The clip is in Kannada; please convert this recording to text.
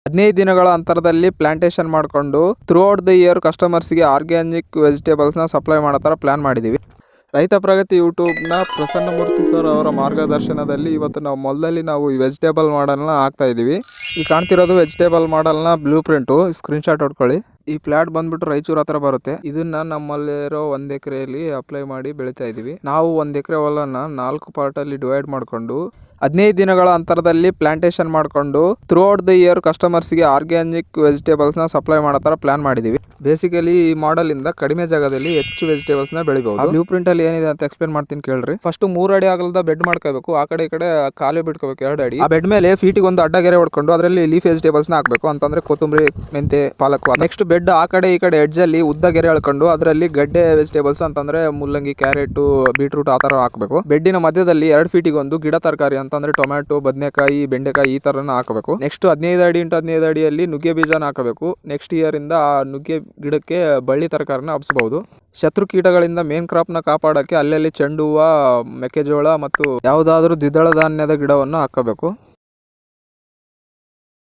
15 ದಿನಗಳ ಅಂತರದಲ್ಲಿ ಪ್ಲಾಂಟೇಶನ್ ಮಾಡಿಕೊಂಡು ಥ್ರೂಔಟ್ ದ ಇಯರ್ ಕಸ್ಟಮರ್ಸ್ಗೆ ಆರ್ಗ್ಯಾನಿಕ್ ವೆಜಿಟೇಬಲ್ಸ್ನ ಸಪ್ಲೈ ಮಾಡೋ ಥರ ಪ್ಲಾನ್ ಮಾಡಿದ್ದೀವಿ. ರೈತ ಪ್ರಗತಿ ಯೂಟ್ಯೂಬ್ನ ಪ್ರಸನ್ನಮೂರ್ತಿ ಸರ್ ಅವರ ಮಾರ್ಗದರ್ಶನದಲ್ಲಿ ಇವತ್ತು ನಾವು ಮೊದಲಲ್ಲಿ ಈ ವೆಜಿಟೇಬಲ್ ಮಾಡಲ್ನ ಹಾಕ್ತಾ ಇದ್ದೀವಿ. ಈ ಕಾಣ್ತಿರೋದು ವೆಜಿಟೇಬಲ್ ಮಾಡಲ್ನ ಬ್ಲೂ ಪ್ರಿಂಟು, ಸ್ಕ್ರೀನ್ಶಾಟ್ ಹೊಡ್ಕೊಳ್ಳಿ. ಈ ಪ್ಲಾಟ್ ಬಂದ್ಬಿಟ್ಟು ರಾಯಚೂರು ಹತ್ರ ಬರುತ್ತೆ. ಇದನ್ನ ನಮ್ಮಲ್ಲಿರೋ 1 ಎಕರೆಯಲ್ಲಿ ಅಪ್ಲೈ ಮಾಡಿ ಬೆಳಿತಾ ಇದೀವಿ. ನಾವು 1 ಎಕರೆ ಹೊಲನ 4 ಪಾರ್ಟಲ್ಲಿ ಡಿವೈಡ್ ಮಾಡಿಕೊಂಡು 15 ದಿನಗಳ ಅಂತರದಲ್ಲಿ ಪ್ಲಾಂಟೇಶನ್ ಮಾಡಿಕೊಂಡು ಥ್ರೂಔಟ್ ದ ಇಯರ್ ಕಸ್ಟಮರ್ಸ್ಗೆ ಆರ್ಗ್ಯಾನಿಕ್ ವೆಜಿಟೇಬಲ್ಸ್ನ ಸಪ್ಲೈ ಮಾಡೋ ಥರ ಪ್ಲಾನ್ ಮಾಡಿದ್ದೀವಿ. ಬೇಸಿಕಲಿ ಈ ಮಾಡೆಲ್ ಇಂದ ಕಡಿಮೆ ಜಾಗದಲ್ಲಿ ಹೆಚ್ಚು ವೆಜಿಟೇಬಲ್ಸ್ ನ ಬೆಳಿಬಹುದು. ಬ್ಲೂ ಪ್ರಿಂಟ್ ಅಲ್ಲಿ ಏನಿದೆ ಅಂತ ಎಕ್ಸ್ಪ್ಲೇನ್ ಮಾಡ್ತೀನಿ ಕೇಳ್ರಿ. ಫಸ್ಟ್ 3 ಅಡಿ ಆಗಲದ ಬೆಡ್ ಮಾಡ್ಕೋಬೇಕು. ಆ ಕಡೆ ಈ ಕಡೆ ಖಾಲಿ ಬಿಟ್ಕೋಬೇಕು 2 ಅಡಿ. ಆ ಬೆಡ್ ಮೇಲೆ ಫೀಟಿಗೆ ಒಂದು ಅಡ್ಡಗೆರೆ ಹೊಡ್ಕೊಂಡು ಅದರಲ್ಲಿ ಲೀಫ್ ವೆಜಿಟೇಬಲ್ಸ್ ನ ಹಾಕಬೇಕು. ಅಂತಂದ್ರೆ ಕೊತ್ತಂಬರಿ, ಮೆಂತೆ, ಪಾಲಕ್. ನೆಕ್ಸ್ಟ್ ಬೆಡ್ ಆ ಕಡೆ ಈ ಕಡೆ ಎಡ್ಜ್ ಅಲ್ಲಿ ಉದ್ದ ಗೆರೆ ಎಳ್ಕೊಂಡು ಅದರಲ್ಲಿ ಗಡ್ಡೆ ವೆಜಿಟೇಬಲ್ಸ್ ಅಂತಂದ್ರೆ ಮುಲ್ಲಂಗಿ, ಕ್ಯಾರೆಟ್, ಬೀಟ್ರೂಟ್ ಆ ತರ ಹಾಕಬೇಕು. ಬೆಡ್ಡಿನ ಮಧ್ಯದಲ್ಲಿ 2 ಫೀಟಿಗೆ ಒಂದು ಗಿಡ ತರಕಾರಿ ಅಂತಂದ್ರೆ ಟೊಮ್ಯಾಟೊ, ಬದನೆಕಾಯಿ, ಬೆಂಡೆಕಾಯಿ ಈ ತರನ ಹಾಕಬೇಕು. ನೆಕ್ಸ್ಟ್ 15 ಅಡಿ ಇಂಟು 15 ಅಡಿಯಲ್ಲಿ ನುಗ್ಗೆ ಬೀಜನ ಹಾಕಬೇಕು. ನೆಕ್ಸ್ಟ್ ಇಯರ್ ಇಂದ ಆ ನುಗ್ಗೆ ಗಿಡಕ್ಕೆ ಬಳ್ಳಿ ತರಕಾರಿನ ಹಬ್ಸಬಹುದು. ಶತ್ರು ಕೀಟಗಳಿಂದ ಮೇನ್ ಕ್ರಾಪ್ ನ ಕಾಪಾಡಕ್ಕೆ ಅಲ್ಲಲ್ಲಿ ಚೆಂಡು ಹೂವ, ಮೆಕ್ಕೆಜೋಳ ಮತ್ತು ಯಾವುದಾದ್ರೂ ದ್ವಿದಳ ಧಾನ್ಯದ ಗಿಡವನ್ನು ಹಾಕಬೇಕು.